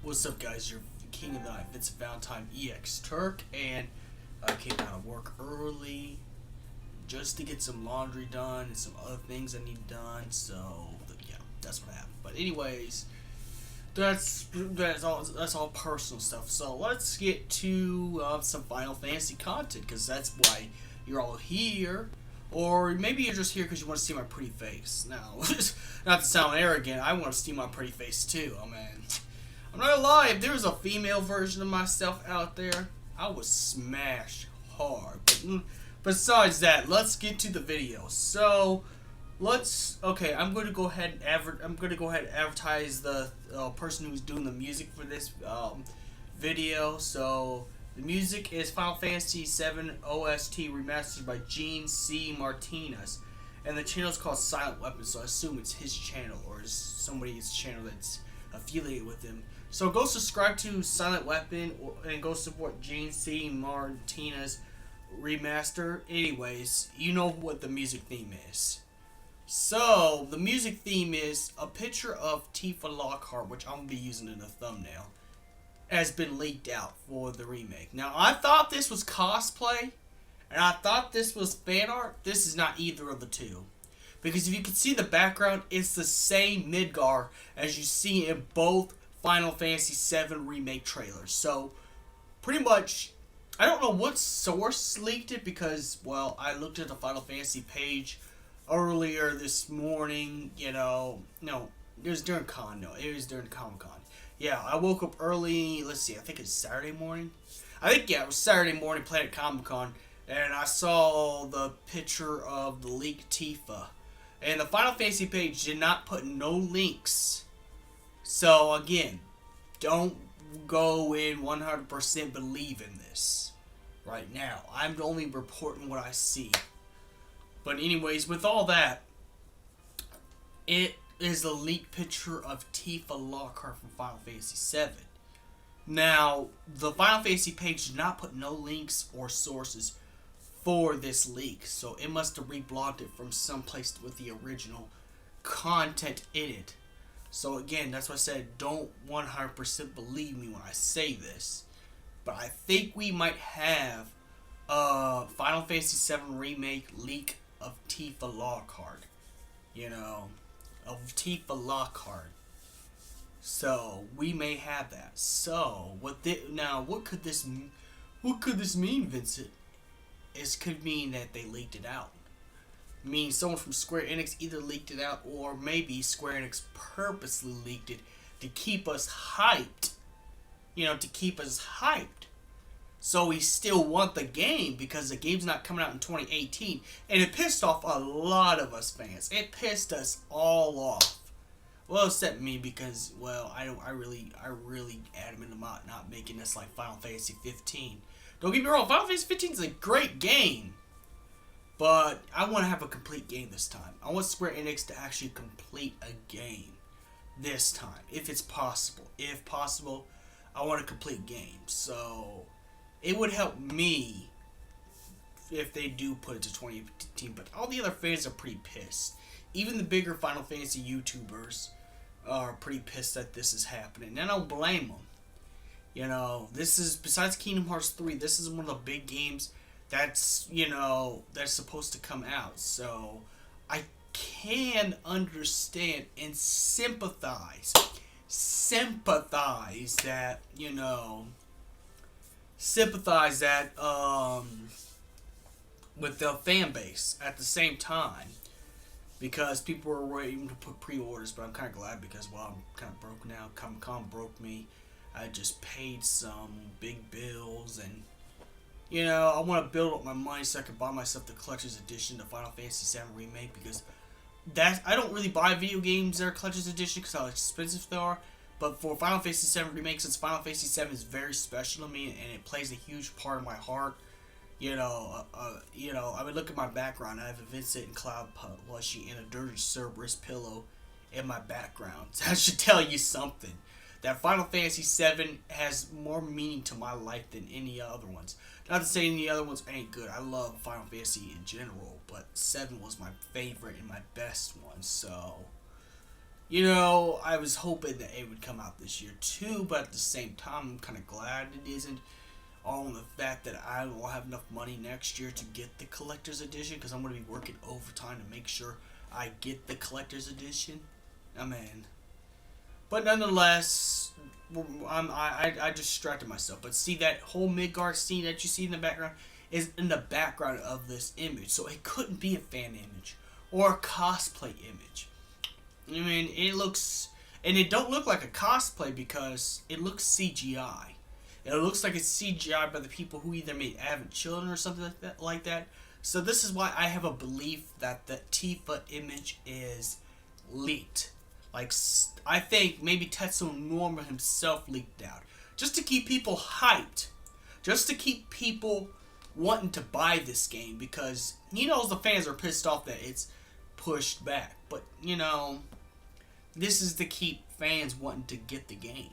What's up, guys? Your King of the Night, Vincent Valentine EX Turk, and I came out of work early just to get some laundry done and some other things I need done. So yeah, that's what happened. But anyways, that's all personal stuff. So let's get to some Final Fantasy content, because that's why you're all here. Or maybe you're just here because you want to see my pretty face. Now, not to sound arrogant, I want to see my pretty face too. Oh man. I'm not gonna lie, if there was a female version of myself out there, I would smash hard. But besides that, let's get to the video. So, I'm going to go ahead and advertise the person who's doing the music for this video. So, the music is Final Fantasy VII OST remastered by Gene C. Martinez, and the channel is called Silent Weapon. So I assume it's his channel, or is somebody's channel that's affiliated with him. So go subscribe to Silent Weapon and go support Gene C. Martinez Remaster. Anyways, you know what the music theme is. So the music theme is a picture of Tifa Lockhart, which I'm going to be using in the thumbnail, has been leaked out for the remake. Now, I thought this was cosplay, and I thought this was fan art. This is not either of the two. Because if you can see the background, it's the same Midgar as you see in both Final Fantasy VII Remake trailers. So, pretty much, I don't know what source leaked it because, well, I looked at the Final Fantasy page earlier this morning, no, it was during it was during Comic-Con. Yeah, I woke up early, let's see, I think it's Saturday morning. It was Saturday morning playing at Comic-Con, and I saw the picture of the leaked Tifa. And the Final Fantasy page did not put no links. So again, don't go in 100% believe in this right now. I'm only reporting what I see. But anyways, with all that, it is a leaked picture of Tifa Lockhart from Final Fantasy VII. Now, the Final Fantasy page did not put no links or sources for this leak, so it must have reblogged it from someplace with the original content in it. So again, that's why I said don't 100% believe me when I say this. But I think we might have a Final Fantasy VII Remake leak of Tifa Lockhart. Of Tifa Lockhart. So we may have that. So what could this mean, Vincent? It could mean that they leaked it out. Means someone from Square Enix either leaked it out, or maybe Square Enix purposely leaked it to keep us hyped. So we still want the game because the game's not coming out in 2018, and it pissed off a lot of us fans. It pissed us all off. Well, except me because, well, I really adamant about not making this like Final Fantasy 15. Don't get me wrong, Final Fantasy 15 is a great game. But I want to have a complete game this time. I want Square Enix to actually complete a game this time, if it's possible. If possible, I want a complete game. So, it would help me if they do put it to 2018. But all the other fans are pretty pissed. Even the bigger Final Fantasy YouTubers are pretty pissed that this is happening. And I don't blame them. This is, besides Kingdom Hearts 3, this is one of the big games that's supposed to come out. So I can understand and sympathize that with the fan base at the same time, because people were waiting to put pre-orders. But I'm kind of glad because, well, I'm kind of broke now. Comic-Con broke me. I just paid some big bills, and I want to build up my money so I can buy myself the collector's edition of Final Fantasy VII Remake, because I don't really buy video games that are collector's edition because how expensive they are. But for Final Fantasy VII Remake, since Final Fantasy VII is very special to me and it plays a huge part of my heart, I would look at my background. I have a Vincent and Cloud plushie and a dirty Cerberus pillow in my background. That should tell you something. that Final Fantasy VII has more meaning to my life than any other ones. Not to say any other ones ain't good. I love Final Fantasy in general, but 7 was my favorite and my best one. So, I was hoping that it would come out this year too, but at the same time, I'm kind of glad it isn't. All on the fact that I will have enough money next year to get the collector's edition, because I'm going to be working overtime to make sure I get the collector's edition. But nonetheless, I distracted myself. But see, that whole Midgard scene that you see in the background is in the background of this image. So it couldn't be a fan image or a cosplay image. It looks... And it don't look like a cosplay because it looks CGI. It looks like it's CGI by the people who either made Avid Children or something like that. So this is why I have a belief that the Tifa image is leaked. I think maybe Tetsuo Nomura himself leaked out. Just to keep people hyped. Just to keep people wanting to buy this game. Because he knows the fans are pissed off that it's pushed back. But, this is to keep fans wanting to get the game.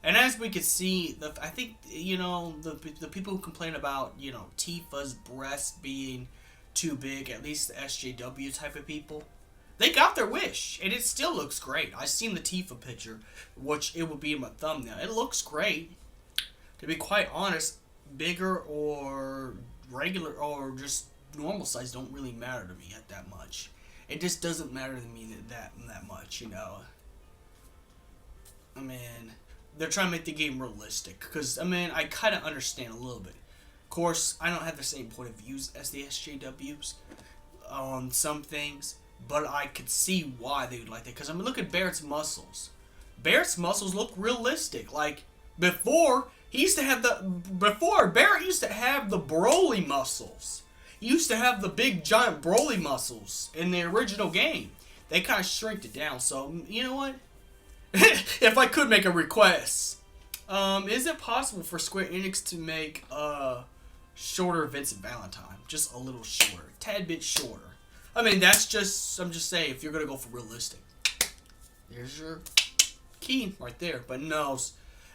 And as we can see, I think, the people who complain about, Tifa's breast being too big, at least the SJW type of people, they got their wish, and it still looks great. I seen the Tifa picture, which it would be in my thumbnail. It looks great. To be quite honest, bigger or regular or just normal size don't really matter to me that much. It just doesn't matter to me that much, They're trying to make the game realistic. Because, I kind of understand a little bit. Of course, I don't have the same point of views as the SJWs on some things. But I could see why they would like that. Because, look at Barrett's muscles. Barrett's muscles look realistic. Like, before, Barrett used to have the Broly muscles. He used to have the big, giant Broly muscles in the original game. They kind of shrinked it down. So, you know what? If I could make a request, is it possible for Square Enix to make a shorter Vincent Valentine? Just a little shorter. A tad bit shorter. I'm just saying, if you're going to go for realistic. There's your key right there. But no,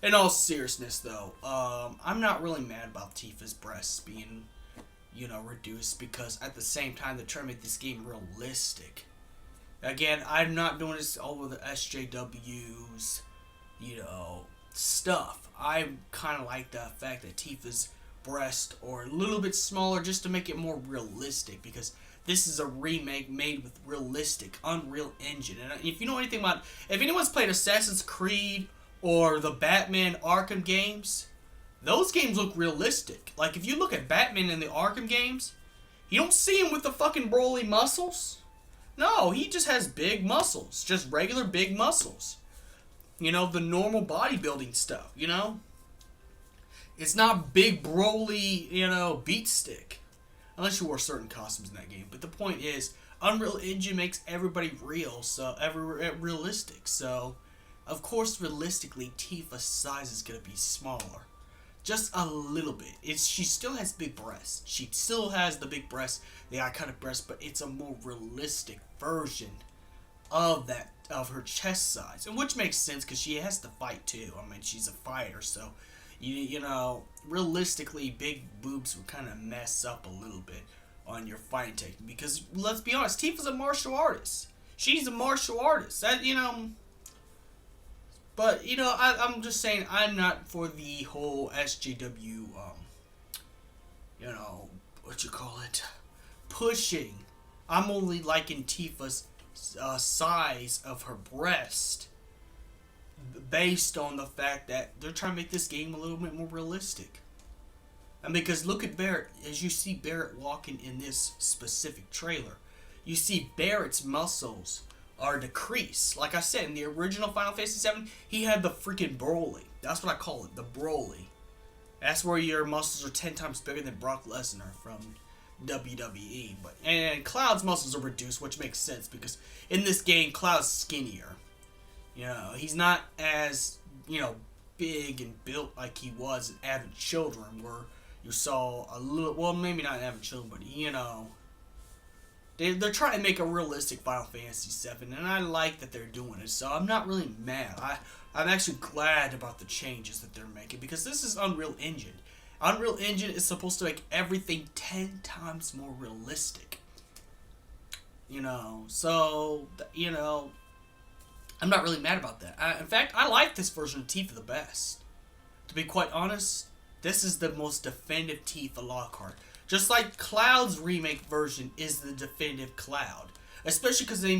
in all seriousness though, I'm not really mad about Tifa's breasts being, reduced. Because at the same time, they're trying to make this game realistic. Again, I'm not doing this over the SJW's, stuff. I kind of like the fact that Tifa's breasts are a little bit smaller just to make it more realistic. Because this is a remake made with realistic Unreal Engine. And if you know anything about... If anyone's played Assassin's Creed or the Batman Arkham games, those games look realistic. Like, if you look at Batman in the Arkham games, you don't see him with the fucking Broly muscles. No, he just has big muscles. Just regular big muscles. The normal bodybuilding stuff, It's not big Broly, beat stick. Unless you wore certain costumes in that game. But the point is, Unreal Engine makes everybody realistic. So, of course, realistically, Tifa's size is going to be smaller. Just a little bit. She still has big breasts. She still has the big breasts, the iconic breasts, but it's a more realistic version of her chest size. And which makes sense because she has to fight too. She's a fighter, so realistically, big boobs would kind of mess up a little bit on your fighting technique. Because let's be honest, Tifa's a martial artist. She's a martial artist. But, I'm just saying, I'm not for the whole SJW, pushing. I'm only liking Tifa's size of her breast based on the fact that they're trying to make this game a little bit more realistic. And because look at Barrett, as you see Barrett walking in this specific trailer, you see Barrett's muscles are decreased. Like I said, in the original Final Fantasy VII, he had the freaking Broly. That's what I call it, the Broly. That's where your muscles are 10 times bigger than Brock Lesnar from WWE. And Cloud's muscles are reduced, which makes sense because in this game, Cloud's skinnier. He's not as, big and built like he was in Avid Children, where you saw a little, well, maybe not in Avid Children, but, They're trying to make a realistic Final Fantasy VII, and I like that they're doing it. So I'm not really mad. I'm actually glad about the changes that they're making because this is Unreal Engine. Unreal Engine is supposed to make everything 10 times more realistic. So I'm not really mad about that. In fact, I like this version of Tifa the best. To be quite honest, this is the most definitive Tifa Lockhart. Just like Cloud's remake version is the definitive Cloud. Especially because they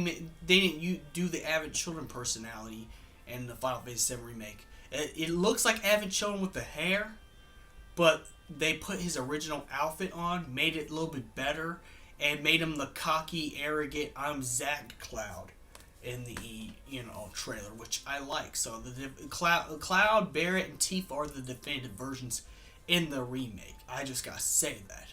didn't do the Advent Children personality in the Final Fantasy VII Remake. It looks like Advent Children with the hair, but they put his original outfit on, made it a little bit better, and made him the cocky, arrogant, I'm Zack Cloud in the trailer, which I like. So the Cloud, Barrett, and Tifa are the definitive versions in the remake. I just gotta say that.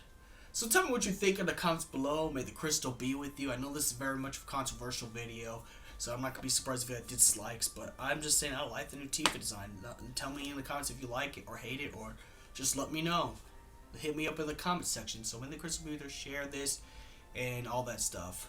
So tell me what you think in the comments below. May the crystal be with you. I know this is very much a controversial video, so I'm not gonna be surprised if I get dislikes, but I'm just saying I like the new Tifa design. Tell me in the comments if you like it or hate it, or just let me know. Hit me up in the comment section. So may the crystal be with you, share this and all that stuff.